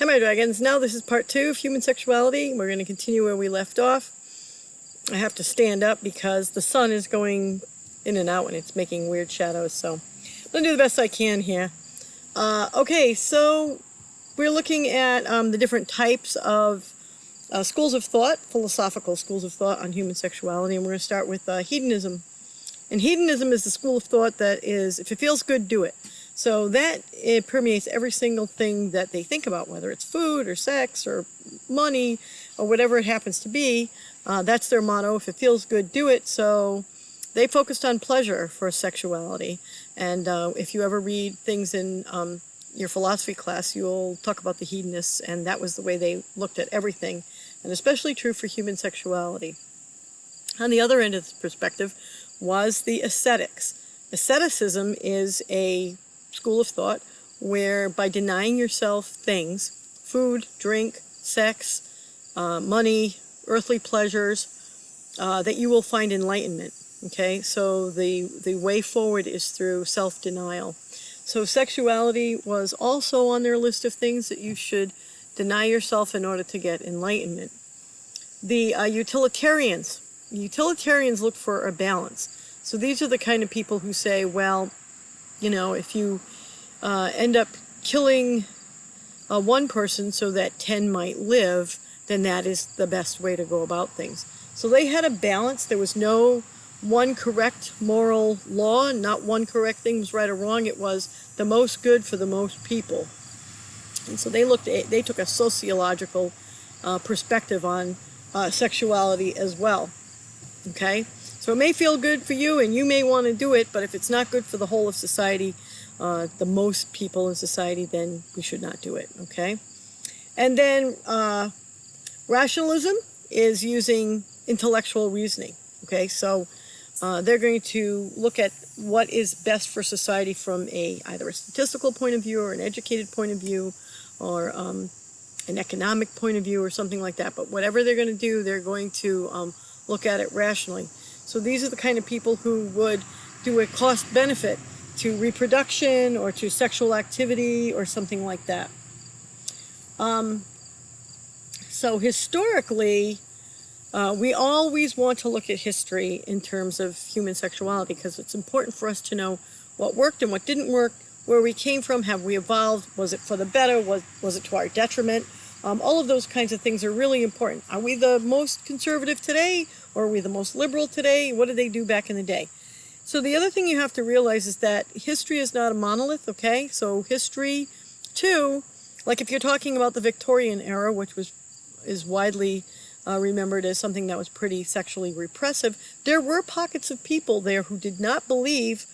Hi, my dragons. Now this is part 2 of human sexuality. We're going to continue where we left off. I have to stand up because the sun is going in and out and it's making weird shadows, so I'm going to do the best I can here. Okay, so we're looking at the different types of schools of thought, philosophical schools of thought on human sexuality, and we're going to start with hedonism. And hedonism is the school of thought that is, if it feels good, do it. So that it permeates every single thing that they think about, whether it's food or sex or money or whatever it happens to be. That's their motto. If it feels good, do it. So they focused on pleasure for sexuality. And if you ever read things in your philosophy class, you'll talk about the hedonists, and that was the way they looked at everything, and especially true for human sexuality. On the other end of the perspective was the ascetics. Asceticism is a school of thought where by denying yourself things, food, drink, sex, money, earthly pleasures, that you will find enlightenment. Okay, so the way forward is through self-denial. So sexuality was also on their list of things that you should deny yourself in order to get enlightenment. The utilitarians look for a balance. So these are the kind of people who say, well, you know, if you end up killing one person so that 10 might live, then that is the best way to go about things. So they had a balance. There was no one correct moral law, not one correct thing was right or wrong. It was the most good for the most people. And so they took a sociological perspective on sexuality as well. Okay? So it may feel good for you and you may want to do it, but if it's not good for the whole of society, the most people in society, then we should not do it. Okay? And then rationalism is using intellectual reasoning. Okay? So they're going to look at what is best for society from either a statistical point of view or an educated point of view or an economic point of view or something like that. But whatever they're going to do, they're going to look at it rationally. So these are the kind of people who would do a cost-benefit to reproduction or to sexual activity or something like that. So historically, we always want to look at history in terms of human sexuality because it's important for us to know what worked and what didn't work, where we came from, have we evolved, was it for the better, was it to our detriment? All of those kinds of things are really important. Are we the most conservative today, or are we the most liberal today? What did they do back in the day? So the other thing you have to realize is that history is not a monolith, okay? So history, too, like if you're talking about the Victorian era, which is widely remembered as something that was pretty sexually repressive, there were pockets of people there who did not believe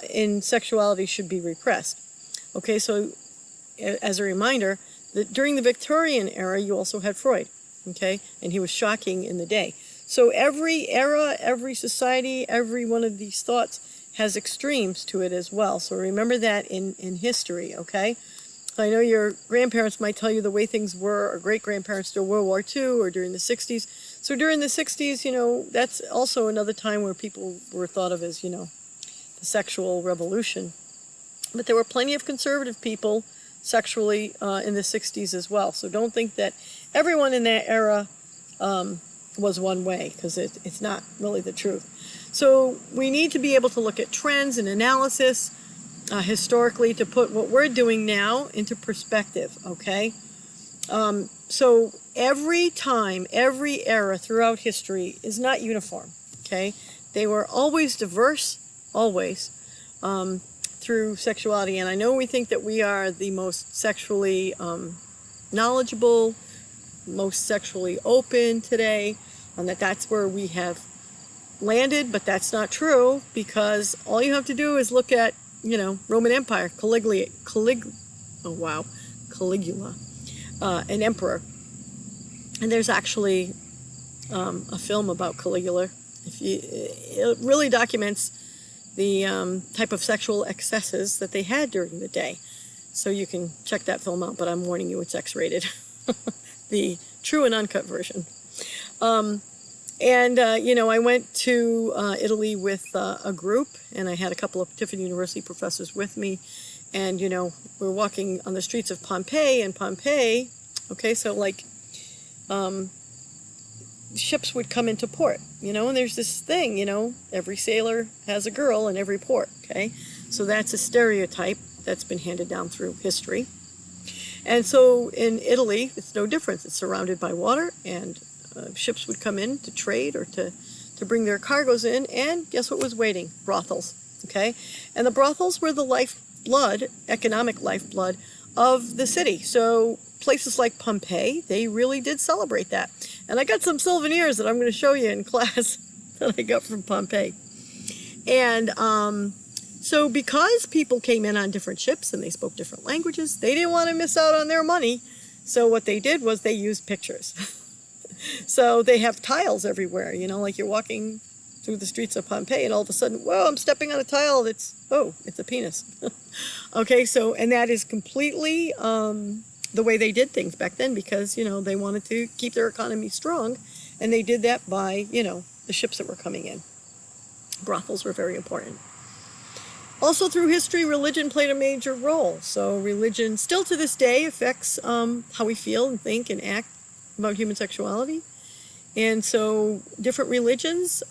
in sexuality should be repressed. Okay, so as a reminder, during the Victorian era, you also had Freud, okay? And he was shocking in the day. So every era, every society, every one of these thoughts has extremes to it as well. So remember that in history, okay? I know your grandparents might tell you the way things were, or great-grandparents during World War II or during the 60s. So during the 60s, you know, that's also another time where people were thought of as, you know, the sexual revolution. But there were plenty of conservative people sexually in the 60s as well. So don't think that everyone in that era was one way, because it's not really the truth. So we need to be able to look at trends and analysis historically to put what we're doing now into perspective, okay? So every time, every era throughout history is not uniform, okay? They were always diverse, always, through sexuality. And I know we think that we are the most sexually knowledgeable, most sexually open today, and that's where we have landed, but that's not true, because all you have to do is look at, you know, Roman Empire, Caligula, an emperor. And there's actually a film about Caligula. It really documents the type of sexual excesses that they had during the day. So you can check that film out, but I'm warning you, it's X-rated. The true and uncut version. You know, I went to Italy with a group, and I had a couple of Tiffin University professors with me, And, we're walking on the streets of Pompeii, and Pompeii, okay, so like ships would come into port, and there's this thing, every sailor has a girl in every port, okay? So that's a stereotype that's been handed down through history. And so in Italy, it's no different. It's surrounded by water, and ships would come in to trade or to bring their cargoes in, and guess what was waiting? Brothels, okay? And the brothels were the lifeblood, economic lifeblood of the city. So places like Pompeii, they really did celebrate that. And I got some souvenirs that I'm going to show you in class that I got from Pompeii. And so because people came in on different ships and they spoke different languages, they didn't want to miss out on their money. So what they did was they used pictures. So they have tiles everywhere, like you're walking through the streets of Pompeii and all of a sudden, whoa, I'm stepping on a tile that's, oh, it's a penis. Okay, so, and that is completely the way they did things back then because, they wanted to keep their economy strong, and they did that by, the ships that were coming in. Brothels were very important. Also through history, religion played a major role. So religion still to this day affects how we feel and think and act about human sexuality. And so different religions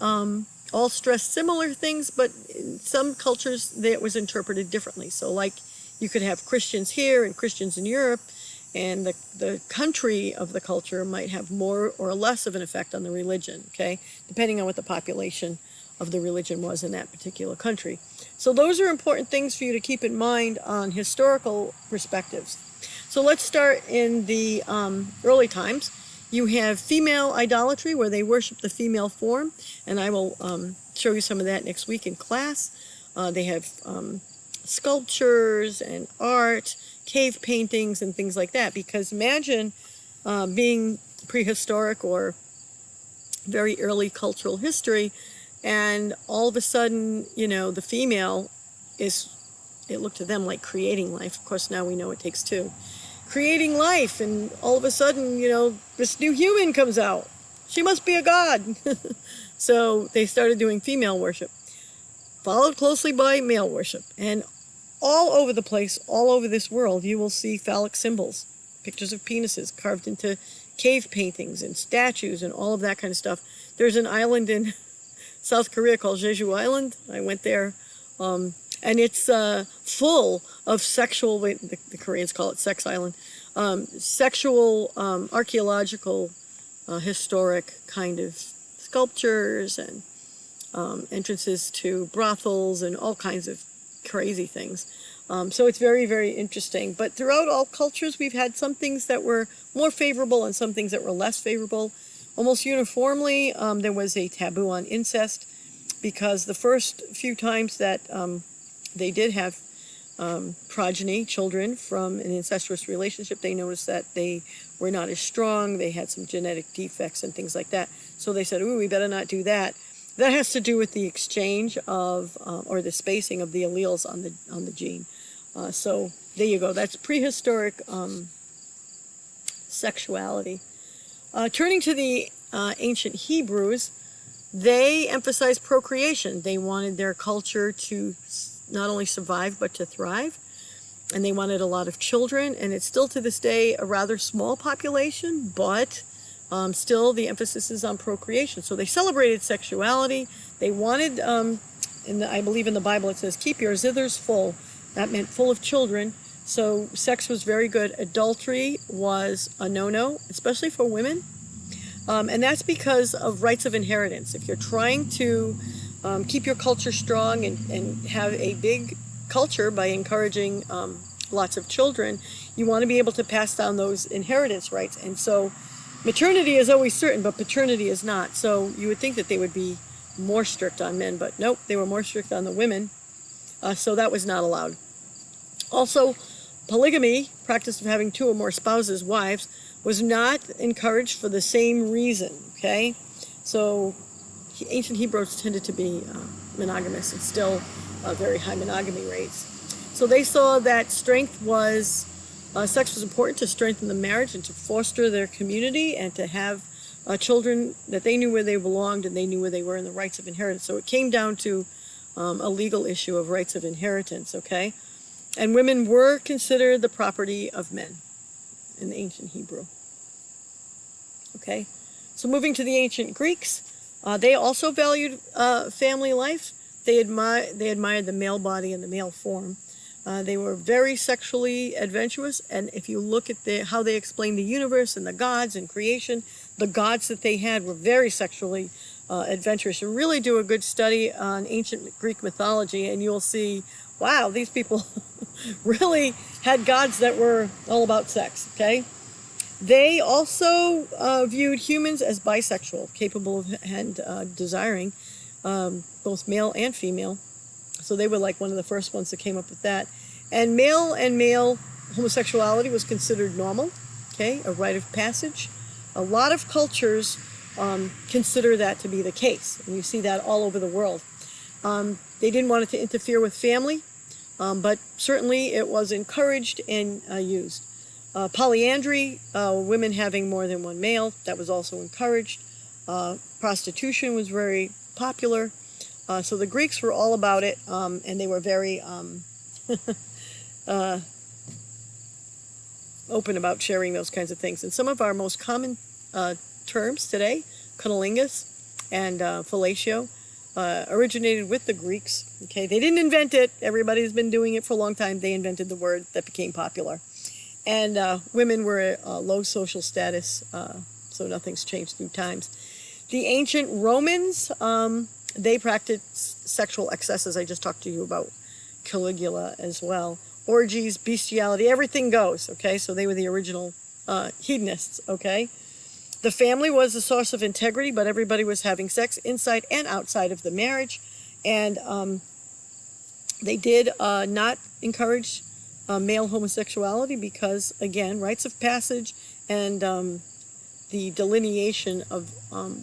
all stress similar things, but in some cultures that was interpreted differently. So like you could have Christians here and Christians in Europe, and the country of the culture might have more or less of an effect on the religion, okay, depending on what the population of the religion was in that particular country. So those are important things for you to keep in mind on historical perspectives. So let's start in the early times. You have female idolatry, where they worship the female form, and I will show you some of that next week in class. They have sculptures and art, cave paintings, and things like that, because imagine being prehistoric or very early cultural history, and all of a sudden, the female it looked to them like creating life. Of course, now we know it takes two. Creating life, and all of a sudden, this new human comes out. She must be a god. So they started doing female worship, followed closely by male worship. And all over the place, all over this world, you will see phallic symbols, pictures of penises carved into cave paintings and statues and all of that kind of stuff. There's an island in South Korea called Jeju Island. I went there. And it's full of sexual, the Koreans call it Sex Island, sexual, archaeological, historic kind of sculptures and entrances to brothels and all kinds of crazy things. So it's very, very interesting. But throughout all cultures, we've had some things that were more favorable and some things that were less favorable. Almost uniformly, there was a taboo on incest, because the first few times that they did have progeny, children from an incestuous relationship, they noticed that they were not as strong, they had some genetic defects and things like that. So they said, ooh, we better not do that. That has to do with the exchange of, or the spacing of the alleles on the gene. So there you go, that's prehistoric sexuality. Turning to the ancient Hebrews, they emphasized procreation. They wanted their culture to not only survive, but to thrive. And they wanted a lot of children. And it's still to this day a rather small population, but still the emphasis is on procreation. So they celebrated sexuality. They wanted, I believe in the Bible it says, keep your zithers full. That meant full of children. So sex was very good. Adultery was a no-no, especially for women. And that's because of rights of inheritance. If you're trying to keep your culture strong and have a big culture by encouraging lots of children, you want to be able to pass down those inheritance rights. And so maternity is always certain, but paternity is not. So you would think that they would be more strict on men, but nope, they were more strict on the women. So that was not allowed. Also, polygamy, practice of having two or more spouses, wives, was not encouraged for the same reason, okay? So ancient Hebrews tended to be monogamous and still very high monogamy rates. So they saw that sex was important to strengthen the marriage and to foster their community and to have children that they knew where they belonged and they knew where they were in the rights of inheritance. So it came down to a legal issue of rights of inheritance, okay? And women were considered the property of men in the ancient Hebrew. Okay, so moving to the ancient Greeks, they also valued family life. They admired the male body and the male form. They were very sexually adventurous, and if you look at how they explained the universe and the gods and creation, the gods that they had were very sexually adventurous. You really do a good study on ancient Greek mythology, and you'll see, wow, these people really had gods that were all about sex, okay? They also viewed humans as bisexual, capable of and desiring both male and female. So they were like one of the first ones that came up with that. And male homosexuality was considered normal, okay, a rite of passage. A lot of cultures consider that to be the case, and you see that all over the world. They didn't want it to interfere with family, but certainly it was encouraged and used. Polyandry, women having more than one male, that was also encouraged. Prostitution was very popular. So the Greeks were all about it, and they were very open about sharing those kinds of things. And some of our most common terms today, cunnilingus and fellatio, originated with the Greeks. Okay, they didn't invent it. Everybody's been doing it for a long time. They invented the word that became popular. And women were low social status, so nothing's changed through times. The ancient Romans, they practiced sexual excesses. I just talked to you about Caligula as well. Orgies, bestiality, everything goes, okay? So they were the original hedonists, okay? The family was a source of integrity, but everybody was having sex inside and outside of the marriage. And they did not encourage male homosexuality because, again, rites of passage and the delineation of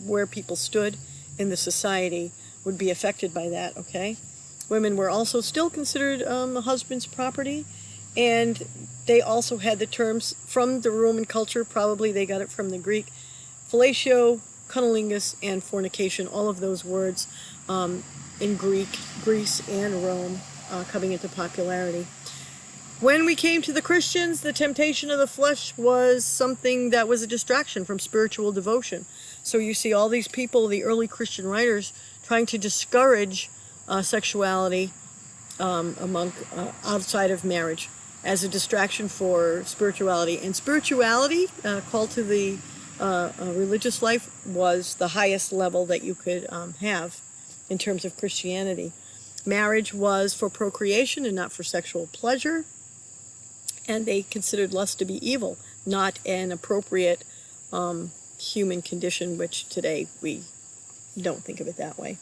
where people stood in the society would be affected by that, okay? Women were also still considered a husband's property, and they also had the terms from the Roman culture, probably they got it from the Greek, fellatio, cunnilingus, and fornication, all of those words in Greece, and Rome coming into popularity. When we came to the Christians, the temptation of the flesh was something that was a distraction from spiritual devotion. So you see all these people, the early Christian writers, trying to discourage sexuality among outside of marriage as a distraction for spirituality. And spirituality, called to the religious life, was the highest level that you could have in terms of Christianity. Marriage was for procreation and not for sexual pleasure. And they considered lust to be evil, not an appropriate human condition, which today we don't think of it that way.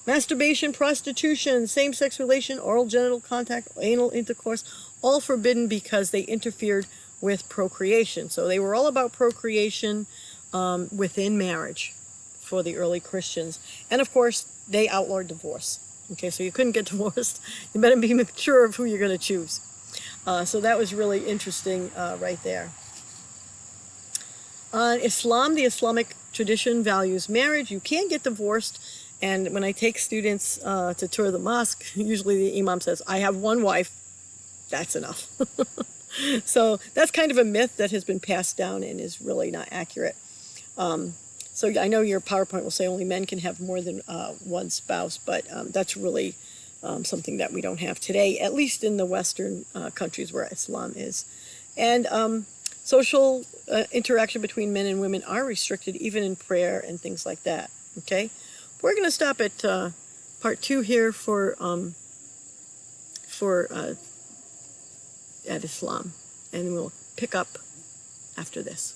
Masturbation, prostitution, same-sex relation, oral genital contact, anal intercourse, all forbidden because they interfered with procreation. So they were all about procreation within marriage for the early Christians. And of course, they outlawed divorce. Okay, so you couldn't get divorced. You better be mature of who you're going to choose. So that was really interesting right there. Islam, the Islamic tradition values marriage. You can't get divorced. And when I take students to tour the mosque, usually the imam says, I have one wife. That's enough. So that's kind of a myth that has been passed down and is really not accurate. So I know your PowerPoint will say only men can have more than one spouse, but that's really something that we don't have today, at least in the Western countries where Islam is. And social interaction between men and women are restricted, even in prayer and things like that. Okay, we're going to stop at part 2 here for at Islam, and we'll pick up after this.